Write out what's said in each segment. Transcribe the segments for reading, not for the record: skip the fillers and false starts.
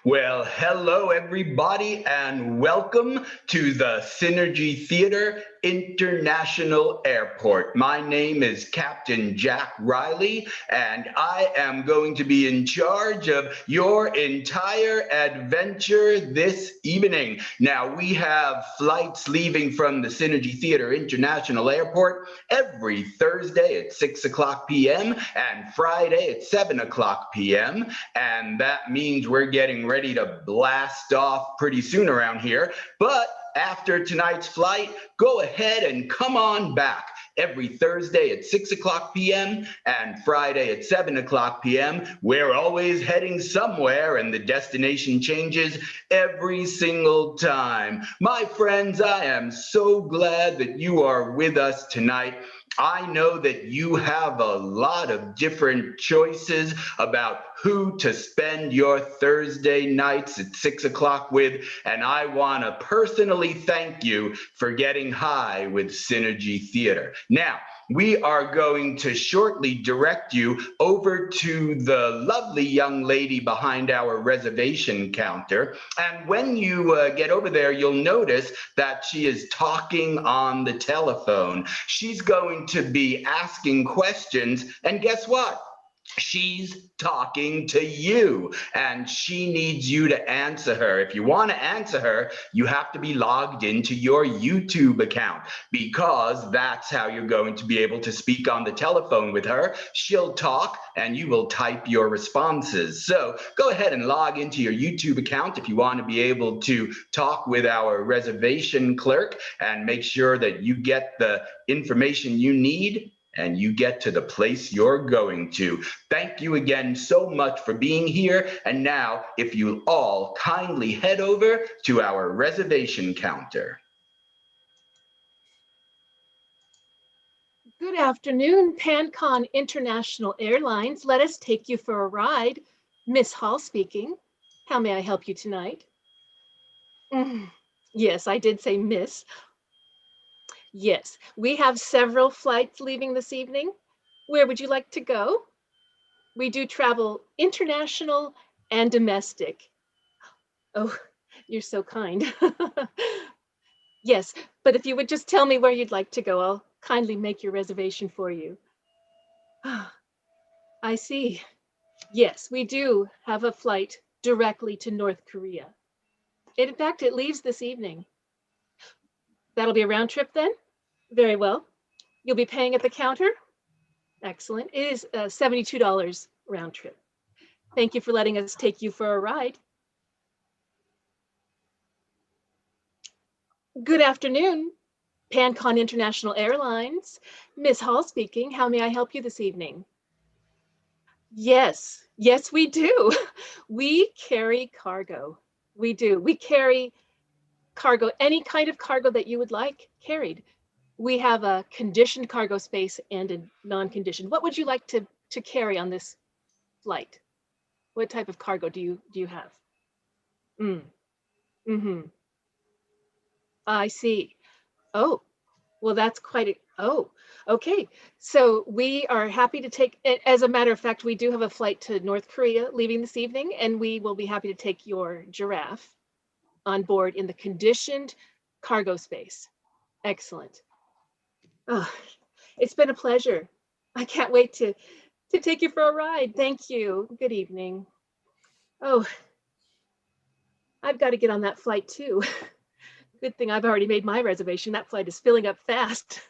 Well, hello everybody and welcome to the Synergy Theater International Airport. My name is Captain Jack Riley and I am going to be in charge of your entire adventure this evening. Now we have flights leaving from the Synergy Theater International Airport every Thursday at 6 o'clock p.m. and Friday at 7 o'clock p.m. And that means we're getting ready to blast off pretty soon around here. But after tonight's flight, go ahead and come on back every Thursday at 6 o'clock p.m. and Friday at 7 o'clock p.m. We're always heading somewhere and the destination changes every single time. My friends, I am so glad that you are with us tonight. I know that you have a lot of different choices about who to spend your Thursday nights at 6 o'clock with, and I want to personally thank you for getting high with Synergy Theater. Now, we are going to shortly direct you over to the lovely young lady behind our reservation counter. And when you get over there, you'll notice that she is talking on the telephone. She's going to be asking questions, and guess what? She's talking to you and she needs you to answer her. If you want to answer her, you have to be logged into your YouTube account because that's how you're going to be able to speak on the telephone with her. She'll talk and you will type your responses. So go ahead and log into your YouTube account if you want to be able to talk with our reservation clerk and make sure that you get the information you need and you get to the place you're going to. Thank you again so much for being here. And now, if you'll all kindly head over to our reservation counter. Good afternoon, PanCon International Airlines. Let us take you for a ride. Miss Hall speaking. How may I help you tonight? Yes, I did say miss. Yes, we have several flights leaving this evening. Where would you like to go? We do travel international and domestic. Oh, you're so kind. Yes, but if you would just tell me where you'd like to go, I'll kindly make your reservation for you. I see. Yes, we do have a flight directly to North Korea. In fact, it leaves this evening. That'll be a round trip then? Very well. You'll be paying at the counter? Excellent. It is $72 round trip. Thank you for letting us take you for a ride. Good afternoon, PanCon International Airlines. Miss Hall speaking. How may I help you this evening? Yes, we do. We carry cargo. We do. We carry cargo, any kind of cargo that you would like carried. We have a conditioned cargo space and a non-conditioned. What would you like to carry on this flight? What type of cargo do you have? I see. Oh, well, that's okay. So we are happy to take, as a matter of fact, we do have a flight to North Korea leaving this evening, and we will be happy to take your giraffe on board in the conditioned cargo space. Excellent. Oh, it's been a pleasure. I can't wait to take you for a ride. Thank you. Good evening. Oh, I've got to get on that flight too. Good thing I've already made my reservation. That flight is filling up fast.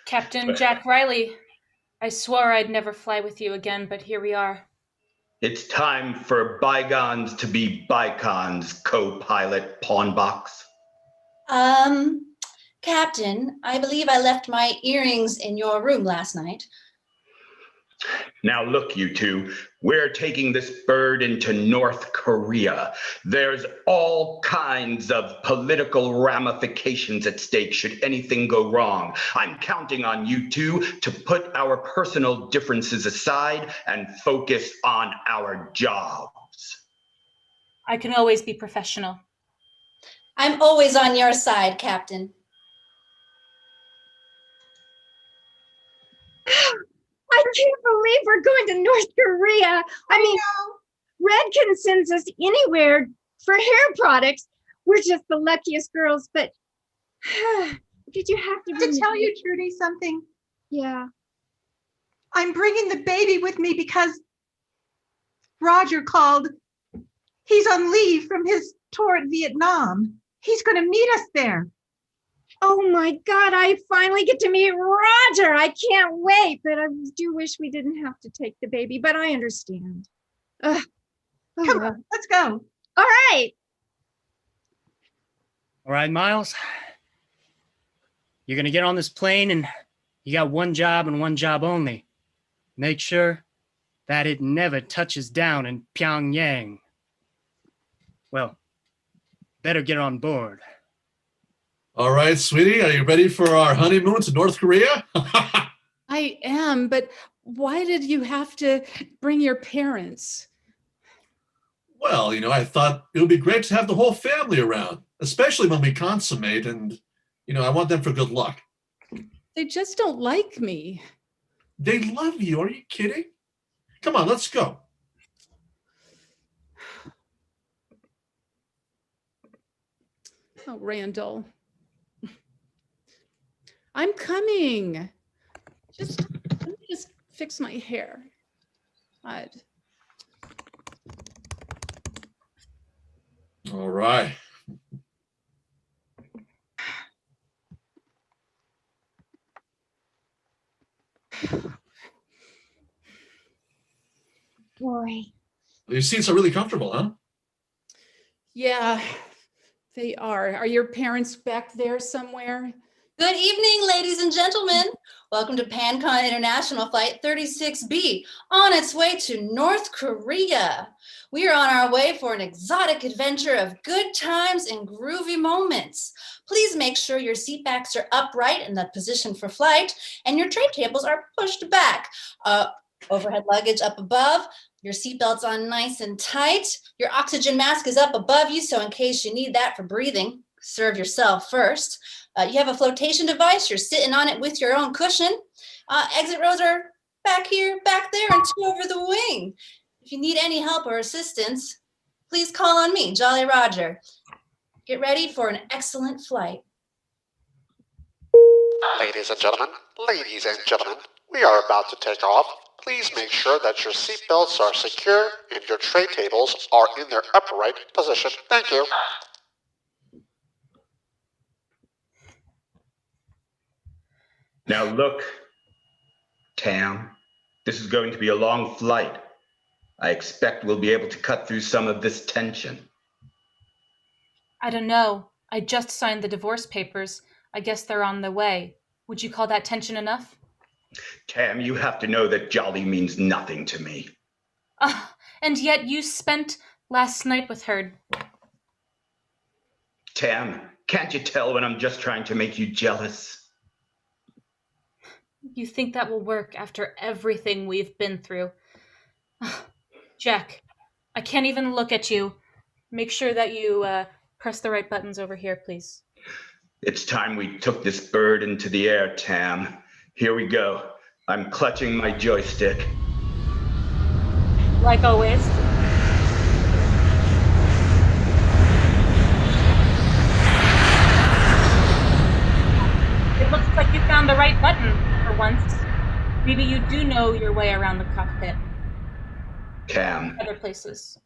Captain Jack Riley, I swore I'd never fly with you again, but here we are. It's time for bygones to be bycons, co-pilot Pawnbox. Captain, I believe I left my earrings in your room last night. Now look, you two, we're taking this bird into North Korea. There's all kinds of political ramifications at stake should anything go wrong. I'm counting on you two to put our personal differences aside and focus on our jobs. I can always be professional. I'm always on your side, Captain. I can't believe we're going to North Korea. I mean, Redken sends us anywhere for hair products. We're just the luckiest girls, but did you have To tell you, Trudy, something. Yeah. I'm bringing the baby with me because Roger called. He's on leave from his tour at Vietnam. He's going to meet us there. Oh my God, I finally get to meet Roger. I can't wait, but I do wish we didn't have to take the baby, but I understand. Oh, Come well. on, let's go. All right. All right, Miles. You're going to get on this plane and you got one job and one job only. Make sure that it never touches down in Pyongyang. Well, better get on board. All right, sweetie, are you ready for our honeymoon to North Korea? I am, but why did you have to bring your parents? Well, I thought it would be great to have the whole family around, especially when we consummate, and, I want them for good luck. They just don't like me. They love you. Are you kidding? Come on, let's go. Oh, Randall. I'm coming. Let me just fix my hair. God. All right. Boy. These seats are really comfortable, huh? Yeah, they are. Are your parents back there somewhere? Good evening, ladies and gentlemen. Welcome to PanCon International Flight 36B, on its way to North Korea. We are on our way for an exotic adventure of good times and groovy moments. Please make sure your seat backs are upright in the position for flight, and your tray tables are pushed back. Overhead luggage up above, your seatbelt's on nice and tight. Your oxygen mask is up above you, so in case you need that for breathing, serve yourself first. You have a flotation device. You're sitting on it with your own cushion. Exit rows are back here, back there, and two over the wing. If you need any help or assistance, please call on me, Jolly Roger. Get ready for an excellent flight. Ladies and gentlemen, we are about to take off. Please make sure that your seatbelts are secure and your tray tables are in their upright position. Thank you. Now look, Tam, this is going to be a long flight. I expect we'll be able to cut through some of this tension. I don't know. I just signed the divorce papers. I guess they're on the way. Would you call that tension enough? Tam, you have to know that jolly means nothing to me. And yet you spent last night with her. Tam, can't you tell when I'm just trying to make you jealous? You think that will work after everything we've been through? Jack, I can't even look at you. Make sure that you press the right buttons over here, please. It's time we took this bird into the air, Tam. Here we go. I'm clutching my joystick. Like always. It looks like you found the right button for once. Maybe you do know your way around the cockpit. Tam, Other places.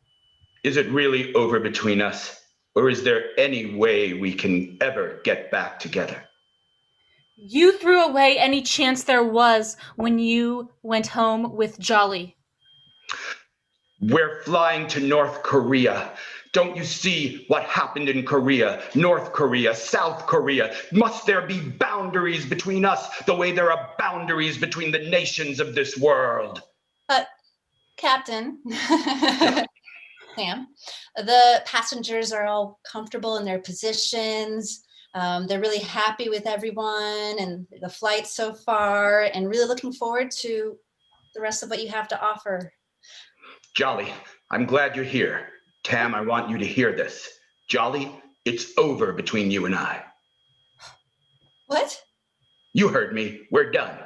is it really over between us? Or is there any way we can ever get back together? You threw away any chance there was when you went home with Jolly. We're flying to North Korea. Don't you see what happened in Korea, North Korea, South Korea? Must there be boundaries between us the way there are boundaries between the nations of this world? Captain, Sam, the passengers are all comfortable in their positions. They're really happy with everyone and the flight so far, and really looking forward to the rest of what you have to offer. Jolly, I'm glad you're here. Tam, I want you to hear this. Jolly, it's over between you and I. What? You heard me. We're done.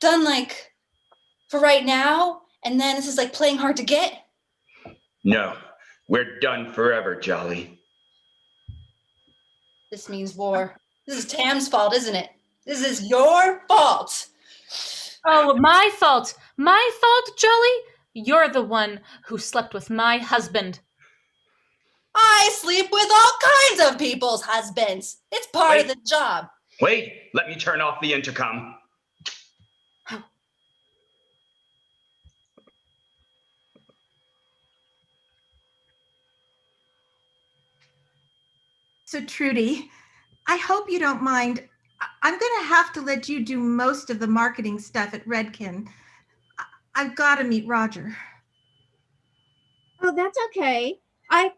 Done like for right now? And then this is like playing hard to get? No, we're done forever, Jolly. This means war. This is Tam's fault, isn't it? This is your fault. Oh, my fault. My fault, Jolly? You're the one who slept with my husband. I sleep with all kinds of people's husbands. It's part of the job. Wait, let me turn off the intercom. So Trudy, I hope you don't mind. I'm going to have to let you do most of the marketing stuff at Redken. I've got to meet Roger. Oh, that's okay. I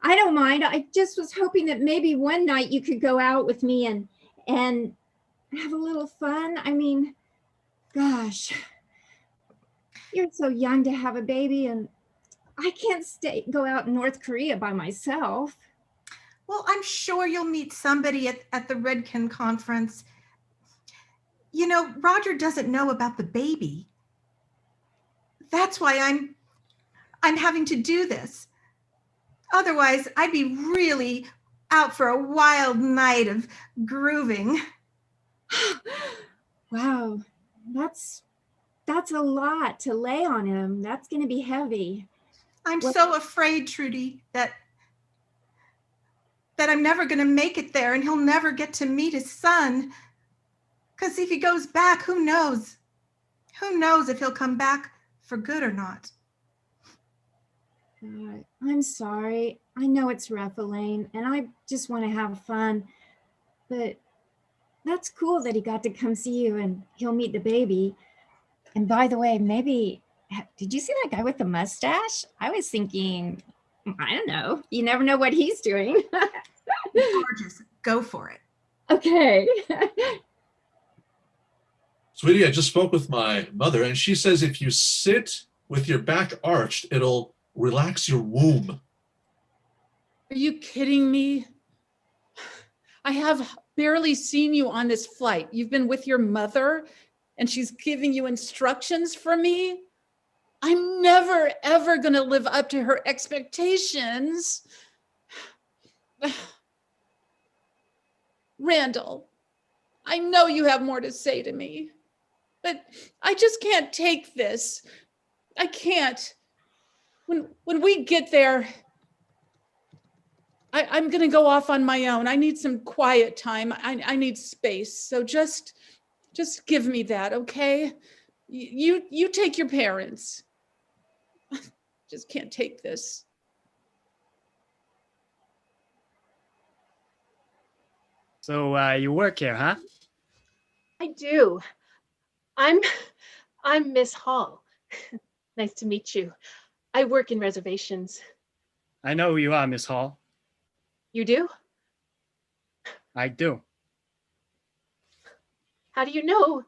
don't mind. I just was hoping that maybe one night you could go out with me and have a little fun. I mean, gosh, you're so young to have a baby, and I can't go out in North Korea by myself. Well, I'm sure you'll meet somebody at the Redken conference. You know, Roger doesn't know about the baby. That's why I'm having to do this. Otherwise, I'd be really out for a wild night of grooving. Wow, that's a lot to lay on him. That's going to be heavy. I'm so afraid, Trudy, that I'm never going to make it there and he'll never get to meet his son. Because if he goes back, who knows? Who knows if he'll come back for good or not? I'm sorry. I know it's rough, Elaine, and I just want to have fun. But that's cool that he got to come see you and he'll meet the baby. And by the way, maybe, did you see that guy with the mustache? I was thinking, I don't know. You never know what he's doing. Gorgeous. Go for it. Okay. Sweetie, I just spoke with my mother, and she says if you sit with your back arched, it'll relax your womb. Are you kidding me? I have barely seen you on this flight. You've been with your mother and she's giving you instructions for me. I'm never, ever going to live up to her expectations. Randall, I know you have more to say to me, but I just can't take this. I can't. When we get there, I'm going to go off on my own. I need some quiet time. I need space. So just give me that, okay? You take your parents. Just can't take this. So you work here, huh? I do. I'm Miss Hall. Nice to meet you. I work in reservations. I know who you are, Miss Hall. You do? I do. How do you know?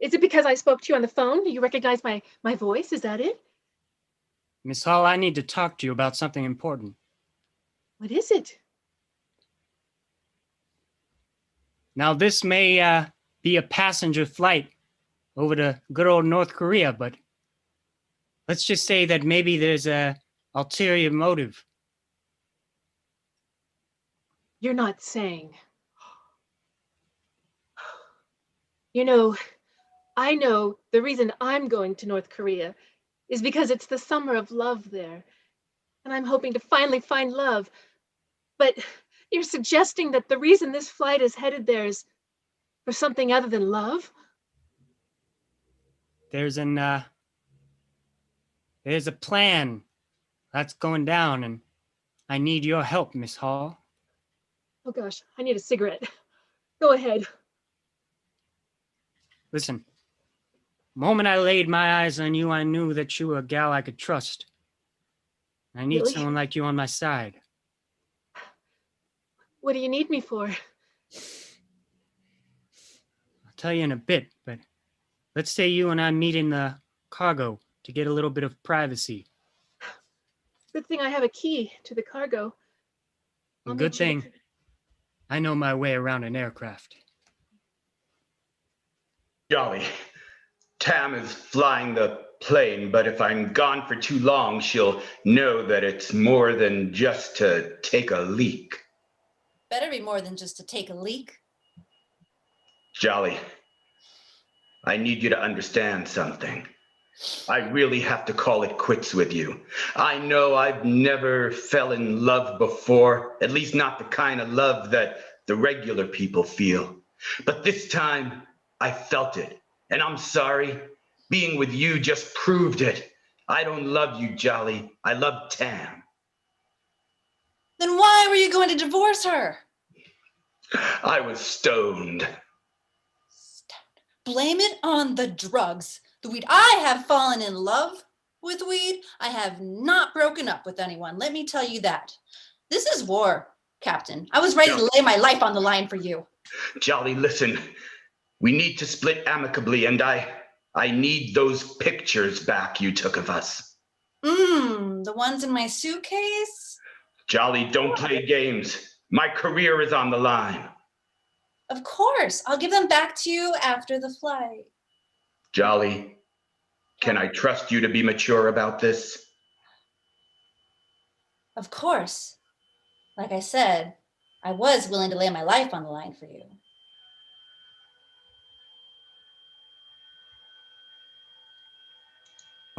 Is it because I spoke to you on the phone? Do you recognize my voice? Is that it? Miss Hall, I need to talk to you about something important. What is it? Now, this may be a passenger flight over to good old North Korea, but let's just say that maybe there's a ulterior motive. You're not saying. You know, I know the reason I'm going to North Korea is because it's the summer of love there. And I'm hoping to finally find love. But you're suggesting that the reason this flight is headed there is for something other than love? There's an There's a plan that's going down, and I need your help, Miss Hall. Oh gosh, I need a cigarette. Go ahead. Listen, the moment I laid my eyes on you, I knew that you were a gal I could trust. I need Really? someone like you on my side. What do you need me for? I'll tell you in a bit, but let's say you and I meet in the cargo to get a little bit of privacy. Good thing I have a key to the cargo. I'll Good need you to- thing I know my way around an aircraft. Jolly. Tam is flying the plane, but if I'm gone for too long, she'll know that it's more than just to take a leak. Better be more than just to take a leak. Jolly, I need you to understand something. I really have to call it quits with you. I know I've never fell in love before, at least not the kind of love that the regular people feel. But this time, I felt it, and I'm sorry. Being with you just proved it. I don't love you, Jolly. I love Tam. Then why were you going to divorce her? I was stoned. Blame it on the drugs. The weed. I have fallen in love with weed. I have not broken up with anyone. Let me tell you that. This is war, Captain. I was ready to lay my life on the line for you. Jolly, listen. We need to split amicably, and I need those pictures back you took of us. The ones in my suitcase? Jolly, don't play games. My career is on the line. Of course. I'll give them back to you after the flight. Jolly, can I trust you to be mature about this? Of course. Like I said, I was willing to lay my life on the line for you.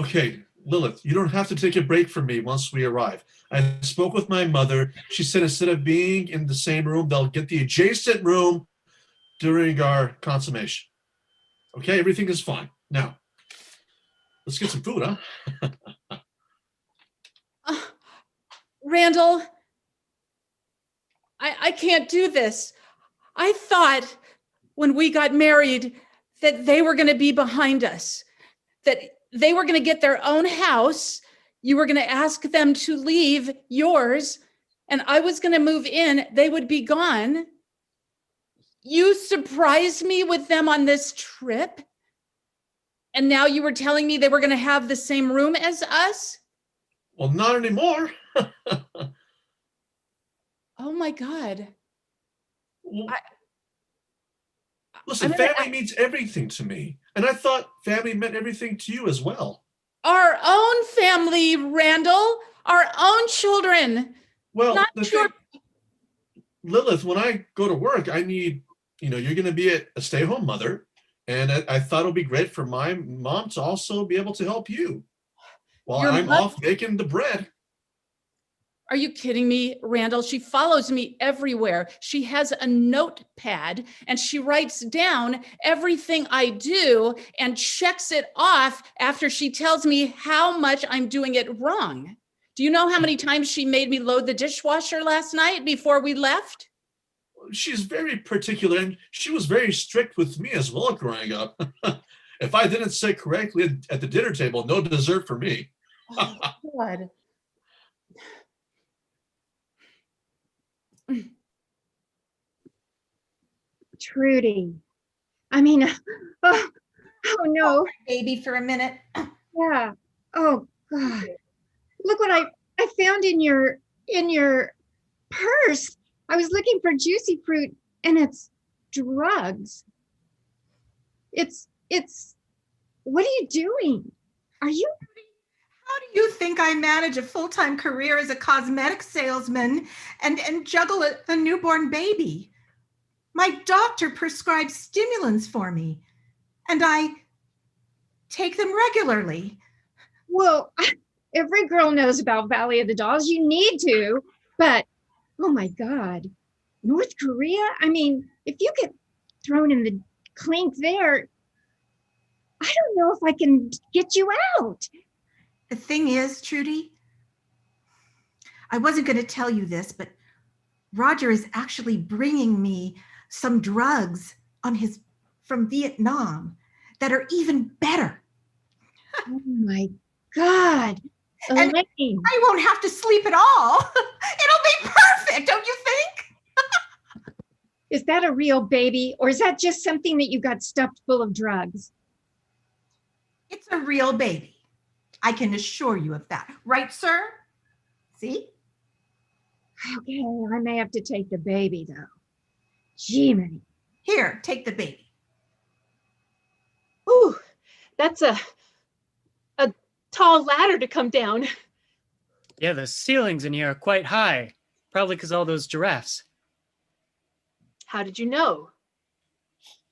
Okay, Lilith, you don't have to take a break from me once we arrive. I spoke with my mother. She said instead of being in the same room, they'll get the adjacent room during our consummation. Okay, everything is fine. Now, let's get some food, huh? Randall, I can't do this. I thought when we got married that they were going to be behind us, that they were going to get their own house. You were going to ask them to leave yours, and I was going to move in. They would be gone. You surprised me with them on this trip, and now you were telling me they were going to have the same room as us? Well, not anymore. Oh my God. Listen, family means everything to me. And I thought family meant everything to you as well. Our own family, Randall. Our own children. Well, not your... Lilith, when I go to work, I need, you're going to be a stay-at-home mother. And I thought it would be great for my mom to also be able to help you while I'm off making the bread. Are you kidding me, Randall? She follows me everywhere. She has a notepad and she writes down everything I do and checks it off after she tells me how much I'm doing it wrong. Do you know how many times she made me load the dishwasher last night before we left? She's very particular, and she was very strict with me as well growing up. If I didn't say correctly at the dinner table, no dessert for me. Oh, God. Trudy. I mean, oh no. Baby for a minute. Yeah. Oh God. Look what I found in your purse. I was looking for juicy fruit and it's drugs. It's what are you doing? Are you? How do you think I manage a full-time career as a cosmetic salesman and juggle a newborn baby? My doctor prescribes stimulants for me, and I take them regularly. Well, every girl knows about Valley of the Dolls. You need to, but oh my God, North Korea? I mean, if you get thrown in the clink there, I don't know if I can get you out. The thing is, Trudy, I wasn't going to tell you this, but Roger is actually bringing me some drugs from Vietnam that are even better. Oh my God. And Elaine. I won't have to sleep at all. It'll be perfect, don't you think? Is that a real baby, or is that just something that you got stuffed full of drugs? It's a real baby. I can assure you of that. Right, sir? See? Okay, I may have to take the baby though. Jiminy. Here, take the baby. Ooh, that's a tall ladder to come down. Yeah, the ceilings in here are quite high. Probably because all those giraffes. How did you know?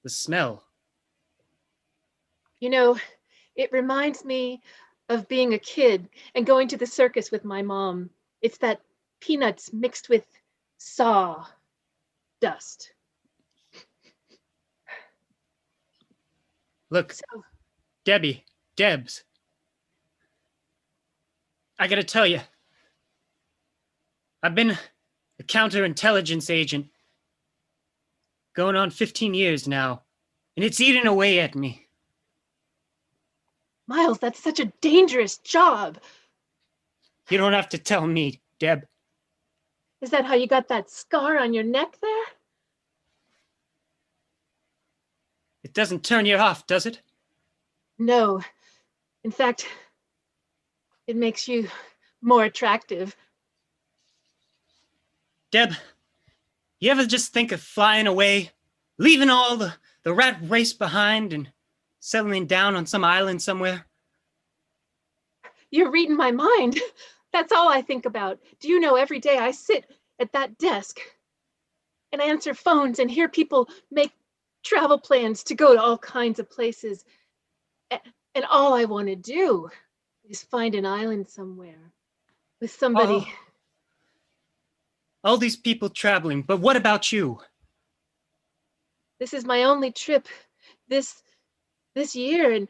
The smell. You know, it reminds me of being a kid and going to the circus with my mom. It's that peanuts mixed with saw dust. Look, So, Debs. I gotta tell you, I've been a counterintelligence agent going on 15 years now, and it's eating away at me. Miles, that's such a dangerous job. You don't have to tell me, Deb. Is that how you got that scar on your neck there? It doesn't turn you off, does it? No. In fact, it makes you more attractive. Deb, you ever just think of flying away, leaving all the rat race behind and settling down on some island somewhere? You're reading my mind. That's all I think about. Do you know, every day I sit at that desk and answer phones and hear people make travel plans to go to all kinds of places. And all I want to do is find an island somewhere with somebody. Oh. All these people traveling, but what about you? This is my only trip this year, and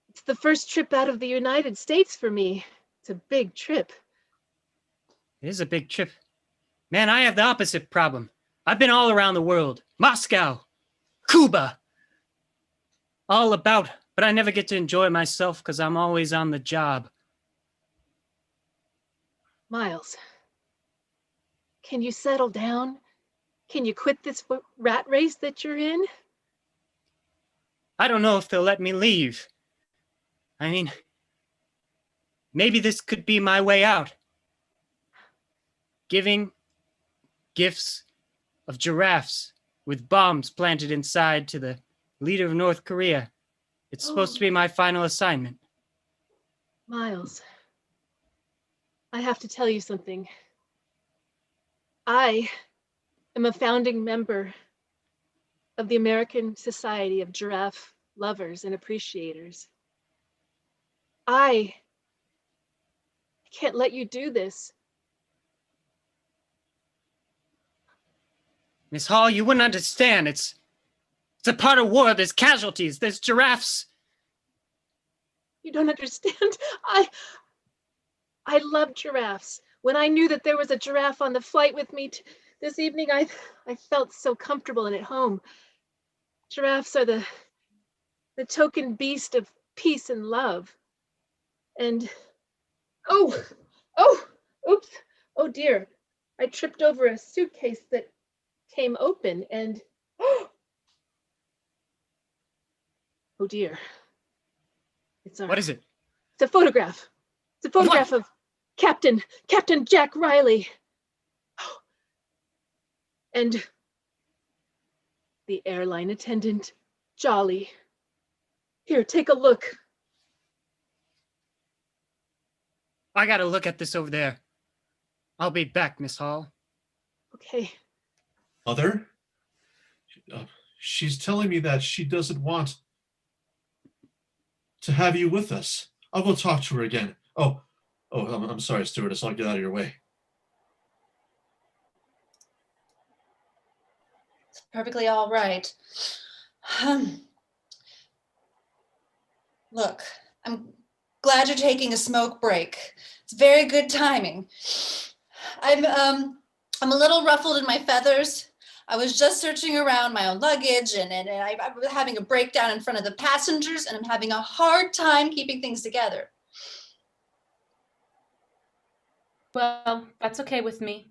it's the first trip out of the United States for me. It's a big trip. It is a big trip. Man, I have the opposite problem. I've been all around the world. Moscow, Cuba, all about, but I never get to enjoy myself because I'm always on the job. Miles, can you settle down? Can you quit this rat race that you're in? I don't know if they'll let me leave. I mean, maybe this could be my way out. Giving gifts of giraffes with bombs planted inside to the leader of North Korea. It's supposed to be my final assignment. Miles, I have to tell you something. I am a founding member of the American Society of Giraffe Lovers and Appreciators. I can't let you do this. Miss Hall, you wouldn't understand. It's a part of war. There's casualties. There's giraffes. You don't understand. I love giraffes. When I knew that there was a giraffe on the flight with me this evening, I felt so comfortable and at home. Giraffes are the token beast of peace and love. And oops, oh dear. I tripped over a suitcase that came open and oh dear. What is it? It's a photograph. It's a photograph of Captain Jack Riley. And the airline attendant, Jolly. Here, take a look. I gotta look at this over there. I'll be back, Miss Hall. Okay. Mother? She's telling me that she doesn't want to have you with us. I'll go talk to her again. I'm sorry, stewardess. I'll get out of your way. It's perfectly all right. Look, Glad you're taking a smoke break. It's very good timing. I'm a little ruffled in my feathers. I was just searching around my own luggage and I was having a breakdown in front of the passengers, and I'm having a hard time keeping things together. Well, that's okay with me.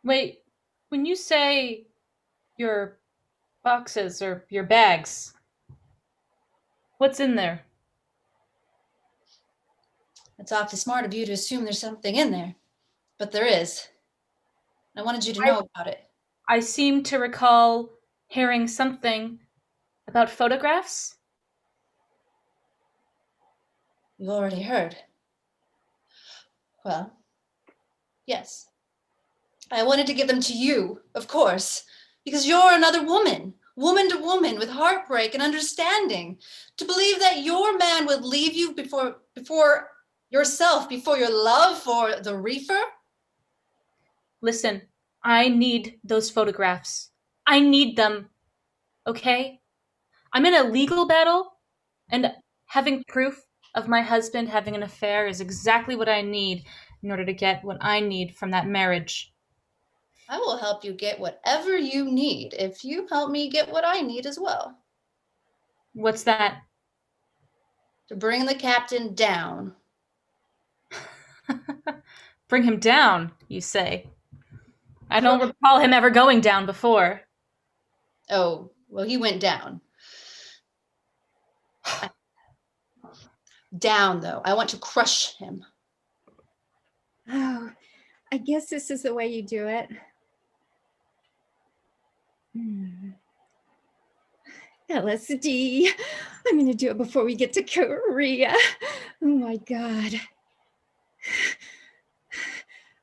Wait, when you say your boxes or your bags, what's in there? It's awfully smart of you to assume there's something in there, but there is. I wanted you to know about it. I seem to recall hearing something about photographs. You've already heard. Well, yes. I wanted to give them to you, of course, because you're another woman, woman to woman, with heartbreak and understanding. To believe that your man would leave you before yourself, before your love for the reefer? Listen, I need those photographs. I need them. Okay? I'm in a legal battle, and having proof of my husband having an affair is exactly what I need in order to get what I need from that marriage. I will help you get whatever you need if you help me get what I need as well. What's that? To bring the captain down. Bring him down, you say. I don't recall him ever going down before. Oh, well, he went down. Down, though. I want to crush him. Oh, I guess this is the way you do it. LSD. I'm going to do it before we get to Korea. Oh my God.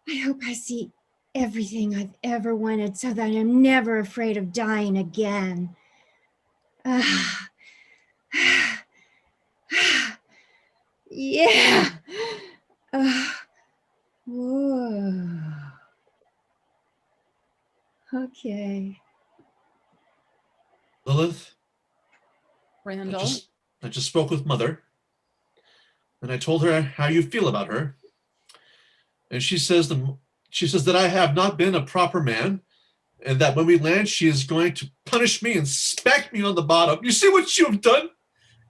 I hope I see everything I've ever wanted so that I'm never afraid of dying again. Yeah. Whoa. Okay. Lilith, Randall. I just spoke with Mother, and I told her how you feel about her. And she says that I have not been a proper man, and that when we land, she is going to punish me and smack me on the bottom. You see what you have done?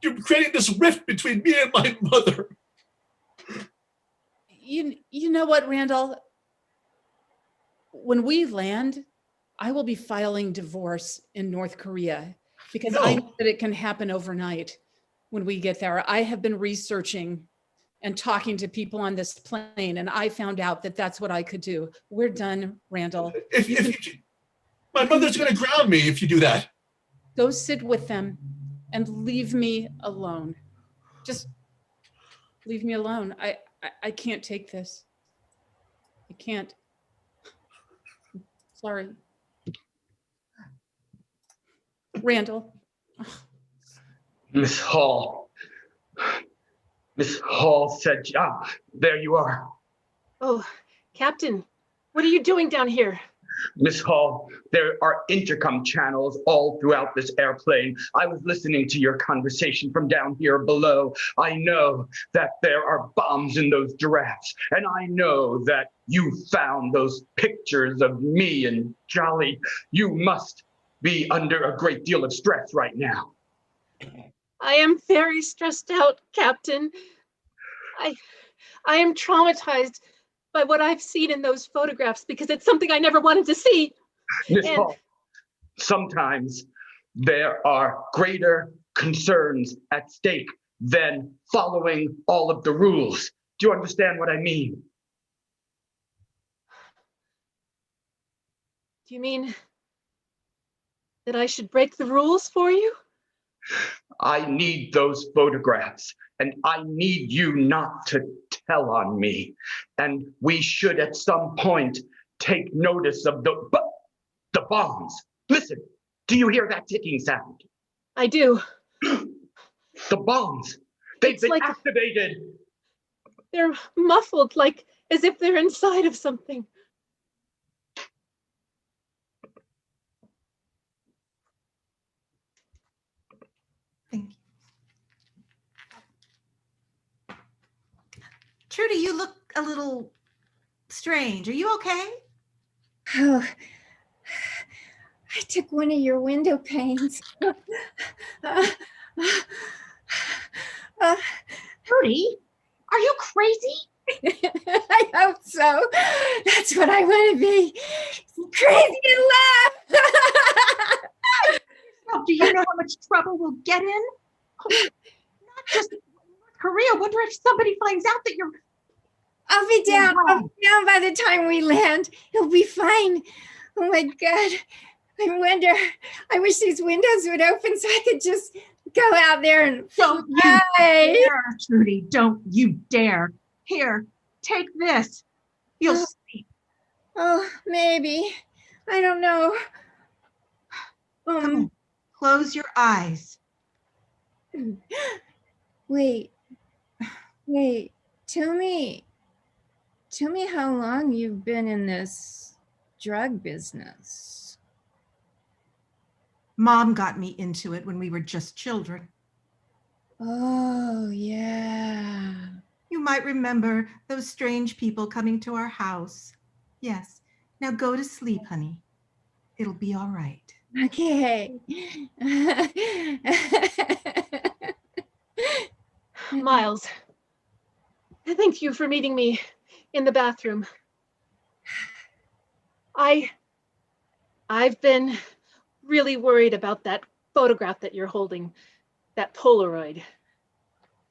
You're creating this rift between me and my mother. You know what, Randall? When we land, I will be filing divorce in North Korea because I know that it can happen overnight when we get there. I have been researching and talking to people on this plane, and I found out that that's what I could do. We're done, Randall. My mother's going to ground me if you do that. Go sit with them and leave me alone. Just leave me alone. I can't take this. I can't. Sorry. Randall. Miss Hall. Miss Hall said, there you are. Oh, Captain, what are you doing down here? Miss Hall, there are intercom channels all throughout this airplane. I was listening to your conversation from down here below. I know that there are bombs in those giraffes, and I know that you found those pictures of me and Jolly. You must be under a great deal of stress right now. I am very stressed out, Captain. I am traumatized by what I've seen in those photographs because it's something I never wanted to see. Miss Hall, sometimes there are greater concerns at stake than following all of the rules. Do you understand what I mean? Do you mean that I should break the rules for you? I need those photographs, and I need you not to tell on me. And we should at some point take notice of the bombs. Listen, do you hear that ticking sound? I do. The bombs, they've been activated. They're muffled, like as if they're inside of something. Thank you. Trudy, you look a little strange. Are you okay? Oh, I took one of your window panes. Trudy, are you crazy? I hope so. That's what I want to be. Crazy and laugh. Oh, do you know how much trouble we'll get in? Oh, not just North Korea. Wonder if somebody finds out that you're... I'll be down. I'll be down by the time we land. It'll be fine. Oh my God. I wish these windows would open so I could just go out there and Don't you fly. dare, Trudy. Don't you dare. Here, take this. You'll see. Oh, maybe. I don't know. Come on. Close your eyes. Wait. Tell me how long you've been in this drug business. Mom got me into it when we were just children. Oh, yeah. You might remember those strange people coming to our house. Yes. Now go to sleep, honey. It'll be all right. Okay. Miles, thank you for meeting me in the bathroom. I've been really worried about that photograph that you're holding, that Polaroid.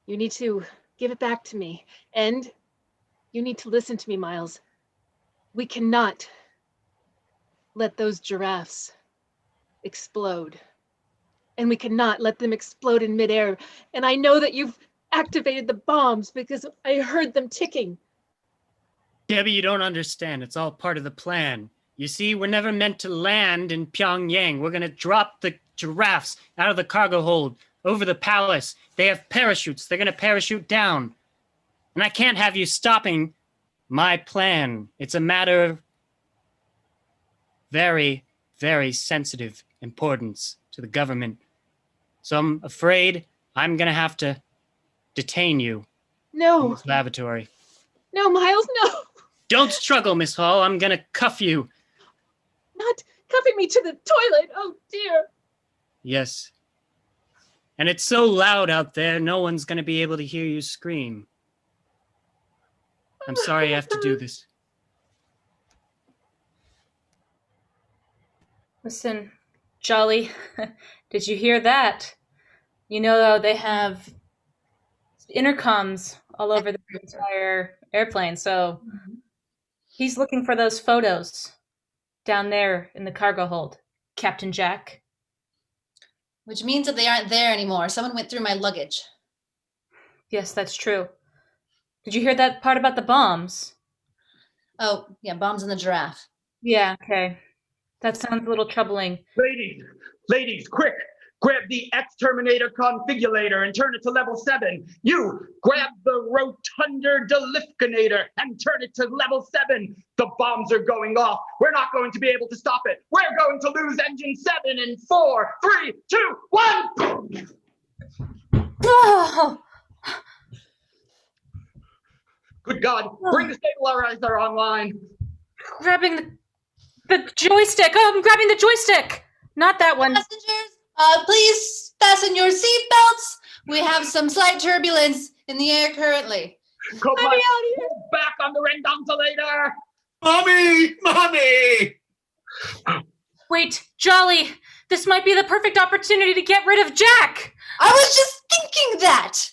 You need to give it back to me, and you need to listen to me, Miles. We cannot let those giraffes explode, and we cannot let them explode in midair. And I know that you've activated the bombs because I heard them ticking. Debbie, you don't understand. It's all part of the plan. You see, we're never meant to land in Pyongyang. We're going to drop the giraffes out of the cargo hold over the palace. They have parachutes. They're going to parachute down. And I can't have you stopping my plan. It's a matter of very, very sensitive importance to the government. So I'm afraid I'm going to have to detain you in No, this lavatory. no, Miles, no. Don't struggle, Miss Hall. I'm going to cuff you. Not cuffing me to the toilet. Oh, dear. Yes. And it's so loud out there, no one's going to be able to hear you scream. I'm sorry I have to do this. Listen, Jolly, did you hear that? You know, they have intercoms all over the entire airplane, so he's looking for those photos down there in the cargo hold, Captain Jack. Which means that they aren't there anymore. Someone went through my luggage. Yes, that's true. Did you hear that part about the bombs? Oh, yeah, bombs in the giraffe. Yeah, okay. That sounds a little troubling. Ladies, quick! Grab the exterminator configurator and turn it to level 7. You, grab the rotunda delifinator and turn it to level 7. The bombs are going off. We're not going to be able to stop it. We're going to lose engine 7 in 4, 3, 2, 1! Oh! Good God, bring the stabilizer online. Grabbing the joystick. Oh, I'm grabbing the joystick. Not that one. Passengers, please fasten your seatbelts. We have some slight turbulence in the air currently. Co-pilot, back on the ventilator. Mommy! Wait, Jolly, this might be the perfect opportunity to get rid of Jack. I was just thinking that.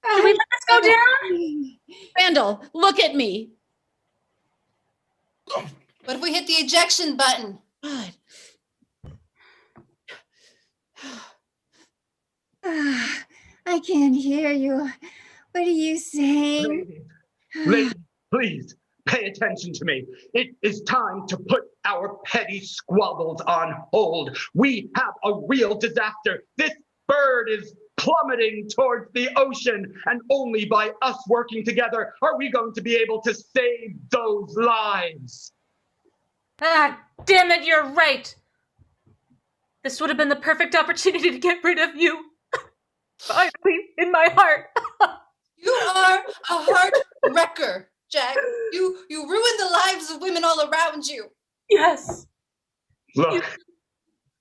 Can we let this go down? Randall, look at me. What if we hit the ejection button? God. I can't hear you. What are you saying? Ladies, please pay attention to me. It is time to put our petty squabbles on hold. We have a real disaster. This bird is plummeting towards the ocean, and only by us working together are we going to be able to save those lives. Ah, damn it, you're right. This would have been the perfect opportunity to get rid of you. Finally, in my heart. You are a heart wrecker, Jack. You ruined the lives of women all around you. Yes. Look,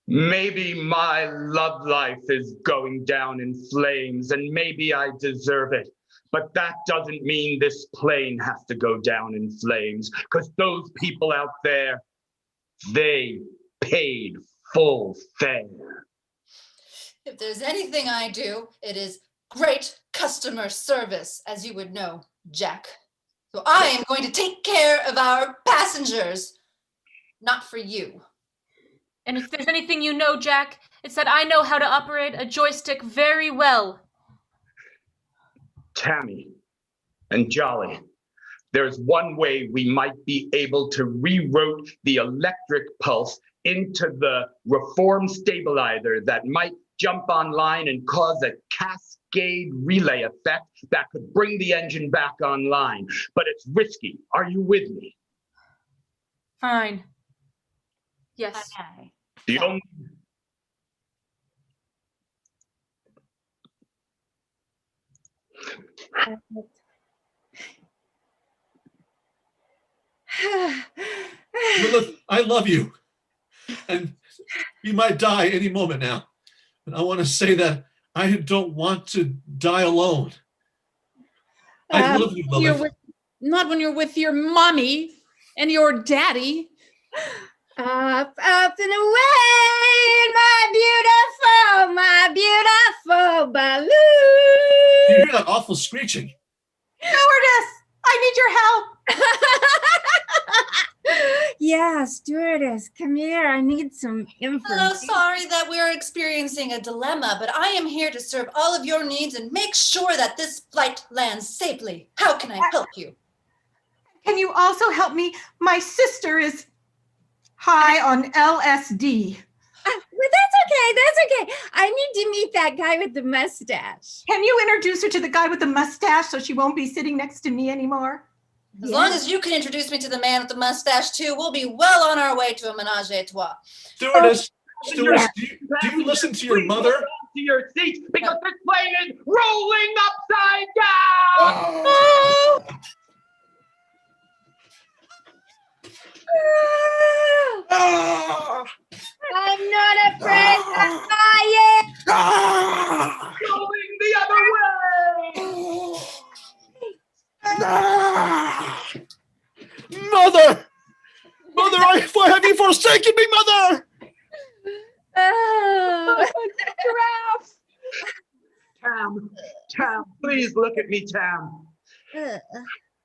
maybe my love life is going down in flames, and maybe I deserve it. But that doesn't mean this plane has to go down in flames, because those people out there, they paid full fare. If there's anything I do, it is great customer service, as you would know, Jack. So I am going to take care of our passengers, not for you. And if there's anything you know, Jack, it's that I know how to operate a joystick very well. Tammy and Jolly, there's one way we might be able to reroute the electric pulse into the reform stabilizer that might jump online and cause a cascade relay effect that could bring the engine back online. But it's risky. Are you with me? Fine. Yes. The only Lilith, I love you. And you might die any moment now. And I want to say that I don't want to die alone. I love you, Lilith. Not when you're with your mommy and your daddy. Up and away, my beautiful balloon. You hear that awful screeching? Stewardess, I need your help. Yeah, stewardess, come here. I need some information. Hello, sorry that we're experiencing a dilemma, but I am here to serve all of your needs and make sure that this flight lands safely. How can I help you? Can you also help me? My sister is high on LSD. Well, that's okay. I need to meet that guy with the mustache. Can you introduce her to the guy with the mustache so she won't be sitting next to me anymore? As long as you can introduce me to the man with the mustache too, we'll be well on our way to a menage a trois. Stewardess, do you listen to your mother? To your seats, because this plane is rolling upside down. Oh. I'm not afraid of flying. Going the other way. Mother! Mother, why have you forsaken me, Mother? Oh. Giraffe. Tam, please look at me, Tam.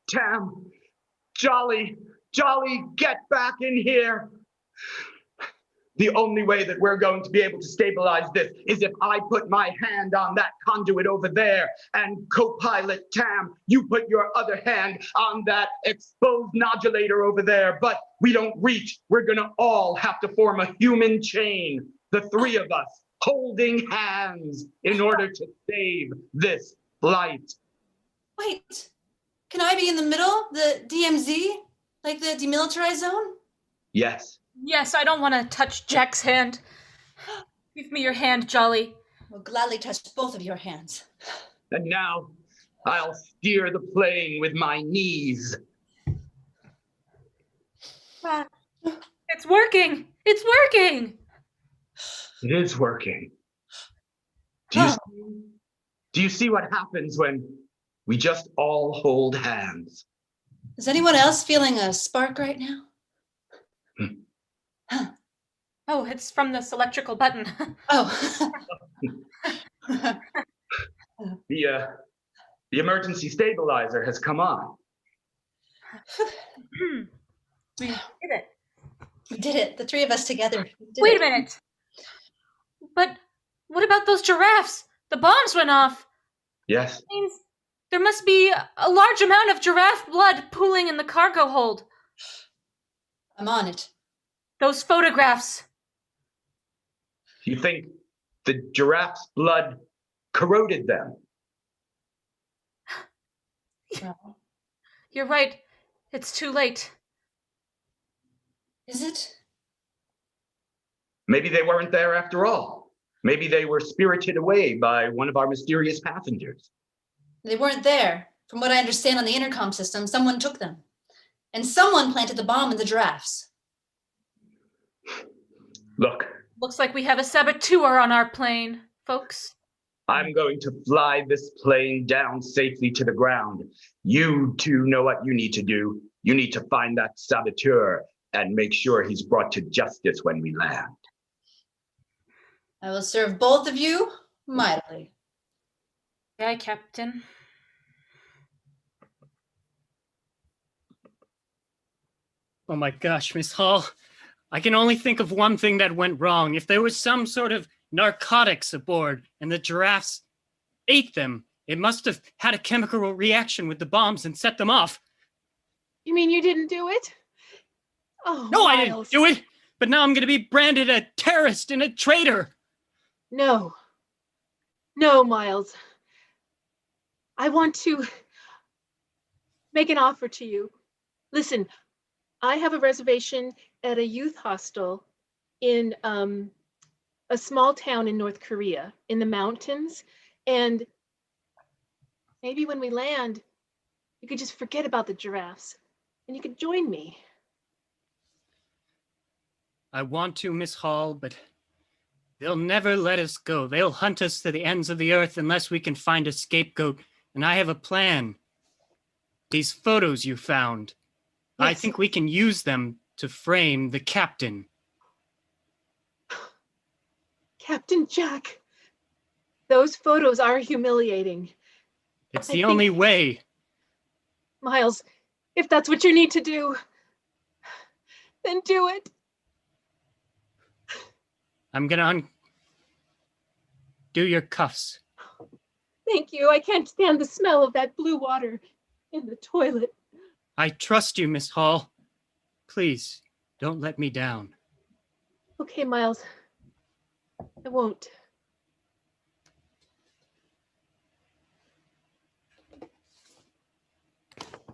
Tam, Jolly, get back in here. The only way that we're going to be able to stabilize this is if I put my hand on that conduit over there, and co-pilot Tam, you put your other hand on that exposed nodulator over there, but we don't reach. We're gonna all have to form a human chain, the three of us, holding hands in order to save this flight. Wait, can I be in the middle, the DMZ, like the demilitarized zone? Yes. Yes, I don't want to touch Jack's hand. Give me your hand, Jolly. I'll gladly touch both of your hands. And now I'll steer the plane with my knees. It's working! It's working! It is working. Do you see what happens when we just all hold hands? Is anyone else feeling a spark right now? Oh, it's from this electrical button. Oh. The emergency stabilizer has come on. We did it. We did it. The three of us together. Wait a minute. But what about those giraffes? The bombs went off. Yes. That means there must be a large amount of giraffe blood pooling in the cargo hold. I'm on it. Those photographs. You think the giraffe's blood corroded them? Well, You're right. It's too late. is it? Maybe they weren't there after all. Maybe they were spirited away by one of our mysterious passengers. They weren't there. From what I understand on the intercom system, someone took them. And someone planted the bomb in the giraffes. Look, Looks like we have a saboteur on our plane, folks. I'm going to fly this plane down safely to the ground. You two know what you need to do. You need to find that saboteur and make sure he's brought to justice when we land. I will serve both of you mightily. Aye, Captain. Oh my gosh, Miss Hall. I can only think of one thing that went wrong. If there was some sort of narcotics aboard and the giraffes ate them, it must have had a chemical reaction with the bombs and set them off. You mean you didn't do it? Oh, No, I Miles. didn't do it. But now I'm going to be branded a terrorist and a traitor. No. No, Miles. I want to make an offer to you. Listen, I have a reservation at a youth hostel in a small town in North Korea in the mountains. And maybe when we land, you could just forget about the giraffes and you could join me. I want to, Miss Hall, but they'll never let us go. They'll hunt us to the ends of the earth unless we can find a scapegoat. And I have a plan. These photos you found, I Yes. think we can use them to frame the captain. Captain Jack, those photos are humiliating. It's I the think- only way. Miles, if that's what you need to do, then do it. I'm gonna undo your cuffs. Thank you. I can't stand the smell of that blue water in the toilet. I trust you, Miss Hall. Please, don't let me down. Okay, Miles. I won't.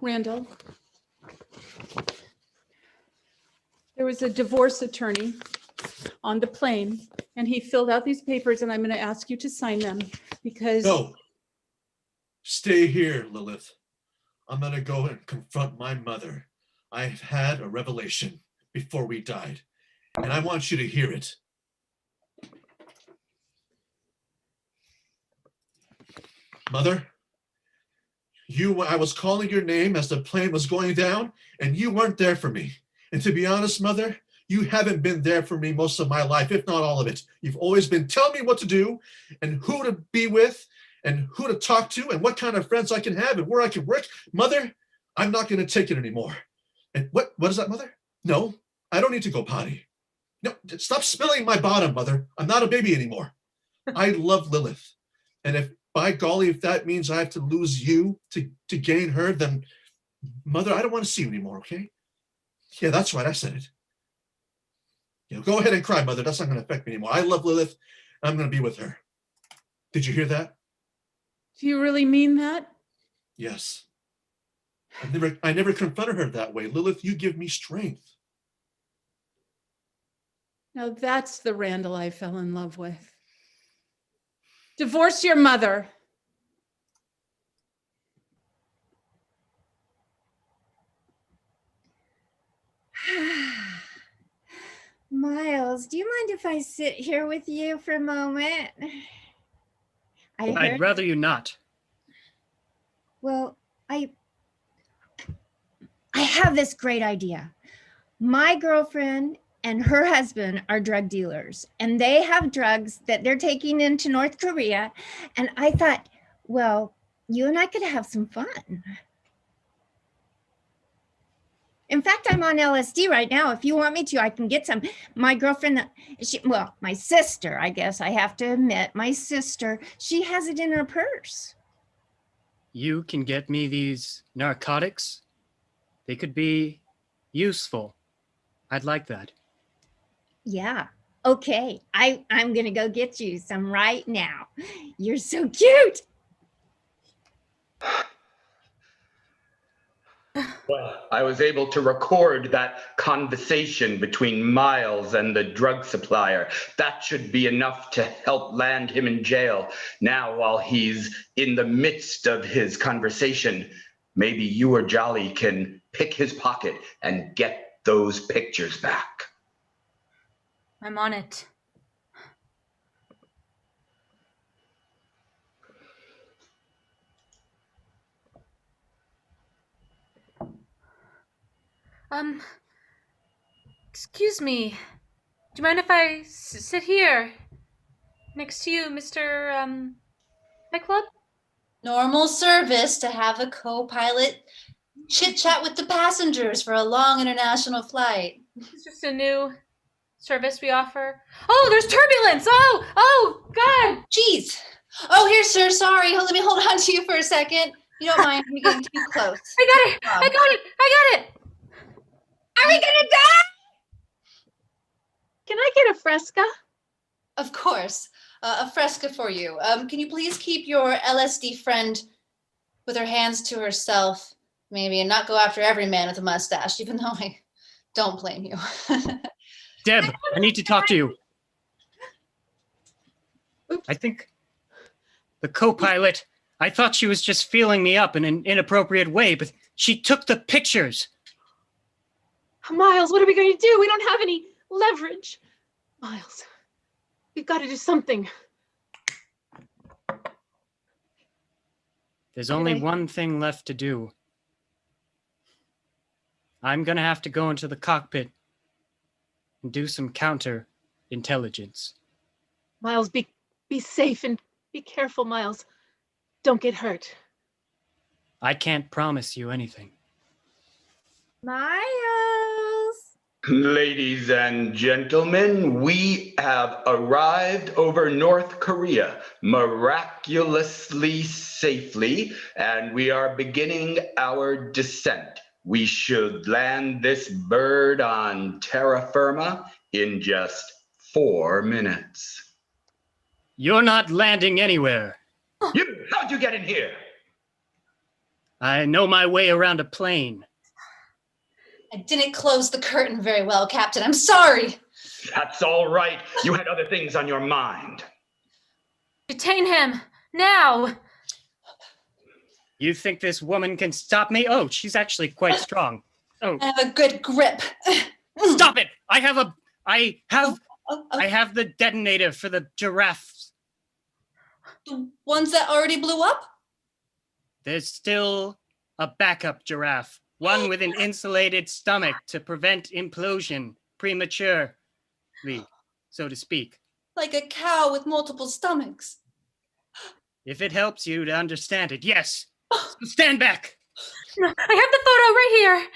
Randall, there was a divorce attorney on the plane, and he filled out these papers, and I'm going to ask you to sign them because No. Stay here, Lilith. I'm going to go and confront my mother. I've had a revelation before we died, and I want you to hear it. Mother, I was calling your name as the plane was going down, and you weren't there for me. And to be honest, Mother, you haven't been there for me most of my life, if not all of it. You've always been telling me what to do and who to be with and who to talk to and what kind of friends I can have and where I can work. Mother, I'm not going to take it anymore. And what is that, Mother? No, I don't need to go potty. No, stop spilling my bottom, Mother. I'm not a baby anymore. I love Lilith. And if, by golly, if that means I have to lose you to gain her, then, Mother, I don't want to see you anymore, okay? Yeah, that's right, I said it. Go ahead and cry, Mother. That's not going to affect me anymore. I love Lilith. I'm going to be with her. Did you hear that? do you really mean that? Yes. I never confronted her that way. Lilith, you give me strength. Now that's the Randall I fell in love with. Divorce your mother. Miles, do you mind if I sit here with you for a moment? I'd rather you not. Well, I have this great idea. My girlfriend and her husband are drug dealers, and they have drugs that they're taking into North Korea. And I thought, well, you and I could have some fun. In fact, I'm on LSD right now. If you want me to, I can get some. My girlfriend, my sister, I guess I have to admit, my sister, she has it in her purse. You can get me these narcotics? They could be useful. I'd like that. Yeah. Okay. I'm going to go get you some right now. You're so cute. Well, I was able to record that conversation between Miles and the drug supplier. That should be enough to help land him in jail. Now, while he's in the midst of his conversation, maybe you or Jolly can pick his pocket and get those pictures back. I'm on it. Excuse me. Do you mind if I sit here next to you, Mr. High Club? Normal service to have a co-pilot chit-chat with the passengers for a long international flight. It's just a new service we offer. Oh, there's turbulence! Oh, God! Jeez. Oh, here, sir. Sorry. Let me hold on to you for a second. You don't mind me getting too close. I got it! Are we gonna die? Can I get a fresca? Of course. A fresca for you. Can you please keep your LSD friend with her hands to herself, maybe, and not go after every man with a mustache, even though I don't blame you. Deb, I need to talk to you. Oops. I think the co-pilot, I thought she was just feeling me up in an inappropriate way, but she took the pictures. Miles, what are we going to do? We don't have any leverage. Miles, we've got to do something. There's only one thing left to do. I'm going to have to go into the cockpit and do some counter-intelligence. Miles, be safe and be careful, Miles. Don't get hurt. I can't promise you anything. Miles. Ladies and gentlemen, we have arrived over North Korea miraculously safely, and we are beginning our descent. We should land this bird on terra firma in just 4 minutes. You're not landing anywhere. How'd you get in here? I know my way around a plane. I didn't close the curtain very well, Captain. I'm sorry. That's all right. You had other things on your mind. Detain him! Now! You think this woman can stop me? Oh, she's actually quite strong. Oh, I have a good grip. stop it! I have Oh, the detonator for the giraffes. the ones that already blew up? There's still a backup giraffe. One with an insulated stomach to prevent implosion prematurely, so to speak. Like a cow with multiple stomachs. If it helps you to understand it, yes. So stand back. I have the photo right here.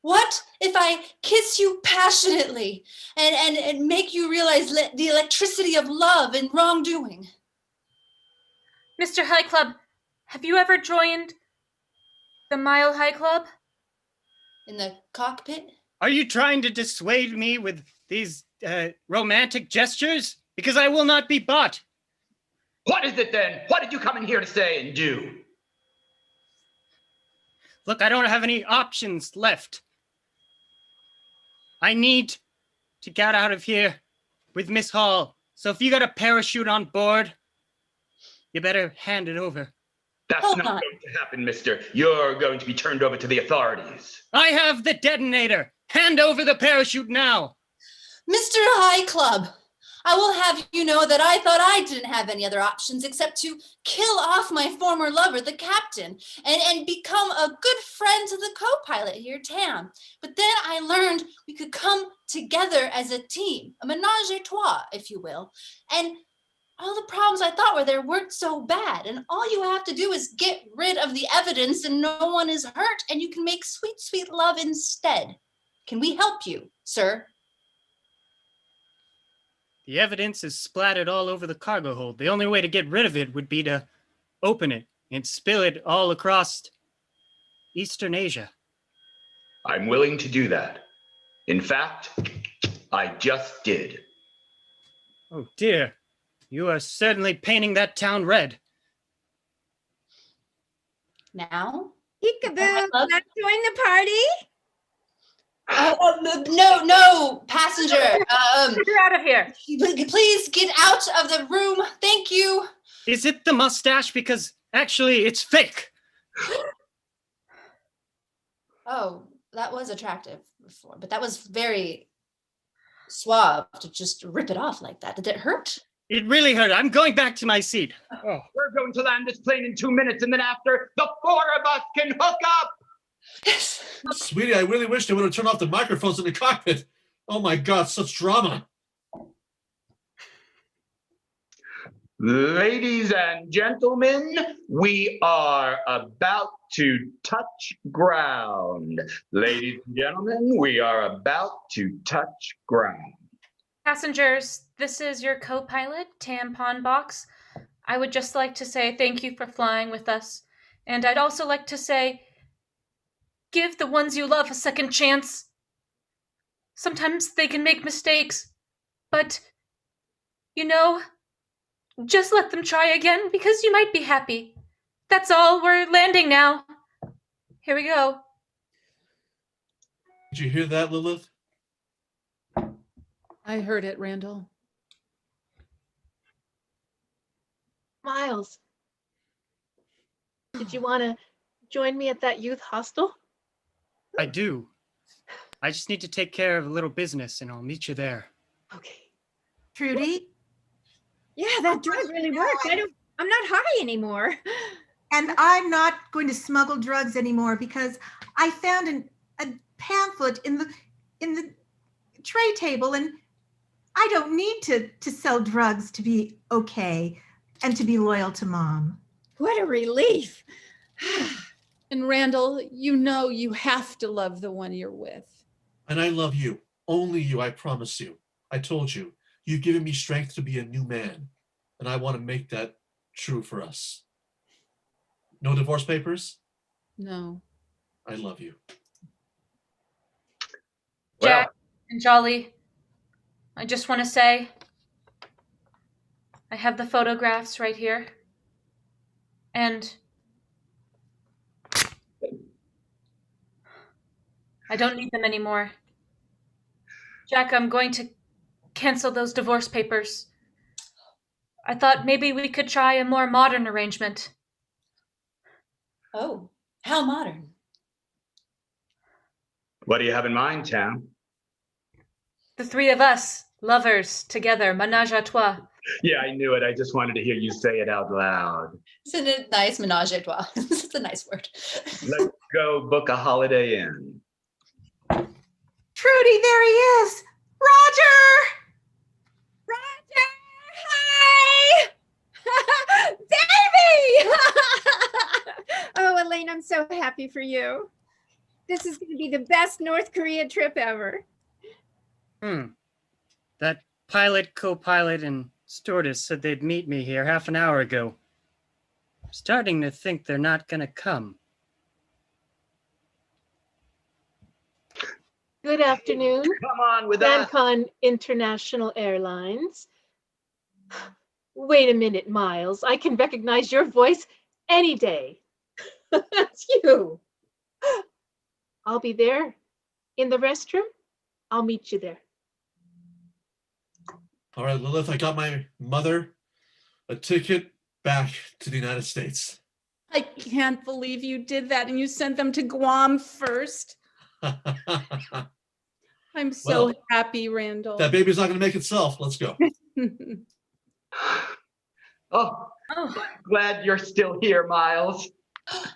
What if I kiss you passionately and make you realize the electricity of love and wrongdoing? Mr. High Club, have you ever joined the Mile High Club? In the cockpit? Are you trying to dissuade me with these romantic gestures? Because I will not be bought. What is it then? What did you come in here to say and do? Look, I don't have any options left. I need to get out of here with Miss Hall. So if you got a parachute on board, you better hand it over. That's Hold not on. going to happen, mister. You're going to be turned over to the authorities. I have the detonator. Hand over the parachute now. Mr. High Club, I will have you know that I thought I didn't have any other options except to kill off my former lover, the captain, and become a good friend to the co-pilot here, Tam. But then I learned we could come together as a team, a menage a trois, if you will. And all the problems I thought were there weren't so bad. And all you have to do is get rid of the evidence and no one is hurt and you can make sweet, sweet love instead. Can we help you, sir? The evidence is splattered all over the cargo hold. The only way to get rid of it would be to open it and spill it all across Eastern Asia. I'm willing to do that. In fact, I just did. Oh dear, you are certainly painting that town red. Now? Yeah, Peekaboo, let's join the party. No, passenger. Get out of here. Please get out of the room. Thank you. Is it the mustache? Because actually, it's fake. Oh, that was attractive before, but that was very suave to just rip it off like that. Did it hurt? It really hurt. I'm going back to my seat. Oh. We're going to land this plane in 2 minutes, and then after, the four of us can hook up. Yes. Sweetie, I really wish they would have turned off the microphones in the cockpit. Oh my God, such drama. Ladies and gentlemen, we are about to touch ground. Ladies and gentlemen, we are about to touch ground. Passengers, this is your co-pilot, Tampon Box. I would just like to say thank you for flying with us. And I'd also like to say, give the ones you love a second chance. Sometimes they can make mistakes, but, just let them try again because you might be happy. That's all. We're landing now. Here we go. Did you hear that, Lilith? I heard it, Randall. Miles, did you want to join me at that youth hostel? I do. I just need to take care of a little business, and I'll meet you there. Okay. Trudy, Yeah, that drug really works. I'm not high anymore. and I'm not going to smuggle drugs anymore because I found a pamphlet in the tray table, and I don't need to sell drugs to be okay and to be loyal to Mom. What a relief. And Randall, you have to love the one you're with. And I love you. Only you, I promise you. I told you. You've given me strength to be a new man. And I want to make that true for us. No divorce papers? No. I love you. Jack and Jolly, I just want to say, I have the photographs right here. And I don't need them anymore. Jack, I'm going to cancel those divorce papers. I thought maybe we could try a more modern arrangement. Oh, how modern. What do you have in mind, Tam? The three of us, lovers, together, menage à trois. Yeah, I knew it. I just wanted to hear you say it out loud. Isn't it nice, menage a trois? It's a nice word. Let's go book a Holiday Inn. Trudy, there he is. Roger! Roger! Hi! Baby! Oh, Elaine, I'm so happy for you. This is going to be the best North Korea trip ever. That pilot, co-pilot, and stewardess said they'd meet me here half an hour ago. I'm starting to think they're not gonna come. Good afternoon, Come on with us. Pancon International Airlines. Wait a minute, Miles. I can recognize your voice any day. That's you. I'll be there in the restroom. I'll meet you there. All right, Lilith, I got my mother a ticket back to the United States. I can't believe you did that and you sent them to Guam first. I'm so Well, happy, Randall. That baby's not going to make itself. Let's go. Oh, Oh, glad you're still here, Miles.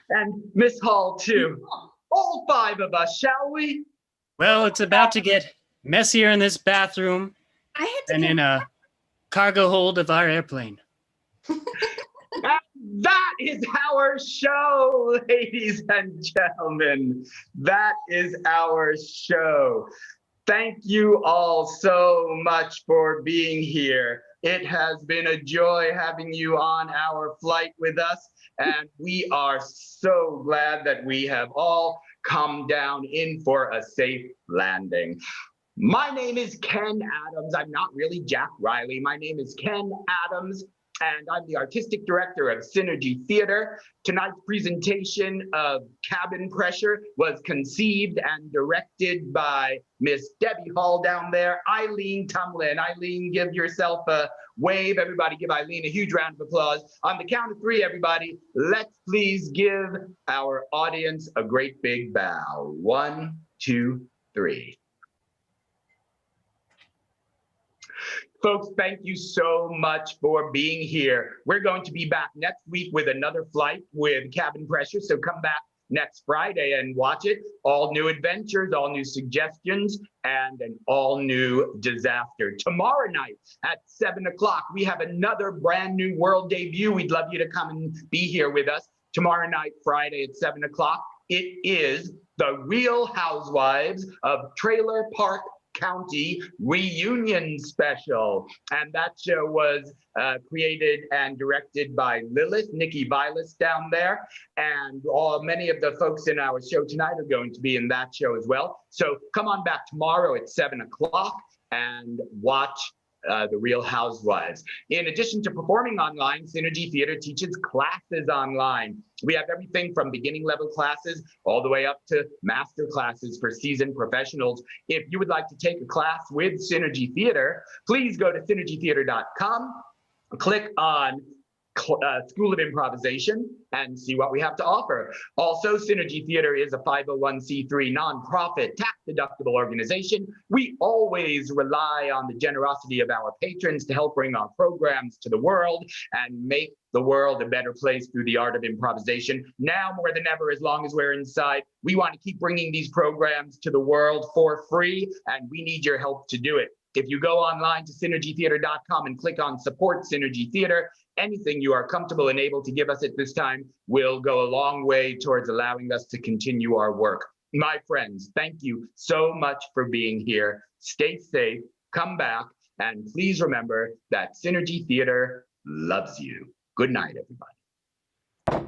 And Miss Hall, too. All five of us, shall we? Well, it's about to get messier in this bathroom I had to than get in a cargo hold of our airplane. And that is our show, ladies and gentlemen. That is our show. Thank you all so much for being here. It has been a joy having you on our flight with us, and we are so glad that we have all come down in for a safe landing. My name is Ken Adams. I'm not really Jack Riley. My name is Ken Adams, and I'm the artistic director of Synergy Theater. Tonight's presentation of Cabin Pressure was conceived and directed by Miss Debbie Hall down there, Eileen Tumlin. Eileen, give yourself a wave. Everybody give Eileen a huge round of applause. On the count of three, everybody, let's please give our audience a great big bow. 1, 2, 3. Folks, thank you so much for being here. We're going to be back next week with another flight with Cabin Pressure, so come back next Friday and watch it. All new adventures, all new suggestions, and an all new disaster. Tomorrow night at 7 o'clock, we have another brand new world debut. We'd love you to come and be here with us. Tomorrow night, Friday at 7 o'clock, it is The Real Housewives of Trailer Park County reunion special, and that show was created and directed by Lilith, Nikki Vilas down there, and many of the folks in our show tonight are going to be in that show as well. So come on back tomorrow at 7 o'clock and watch The Real Housewives. In addition to performing online, Synergy Theater teaches classes online. We have everything from beginning level classes all the way up to master classes for seasoned professionals. If you would like to take a class with Synergy Theater, please go to synergytheater.com, click on School of Improvisation, and see what we have to offer. Also, Synergy Theater is a 501c3 nonprofit tax-deductible organization. We always rely on the generosity of our patrons to help bring our programs to the world and make the world a better place through the art of improvisation. Now more than ever, as long as we're inside, we want to keep bringing these programs to the world for free, and we need your help to do it. If you go online to synergytheater.com and click on Support Synergy Theater, anything you are comfortable and able to give us at this time will go a long way towards allowing us to continue our work. My friends, thank you so much for being here. Stay safe, come back, and please remember that Synergy Theater loves you. Good night, everybody.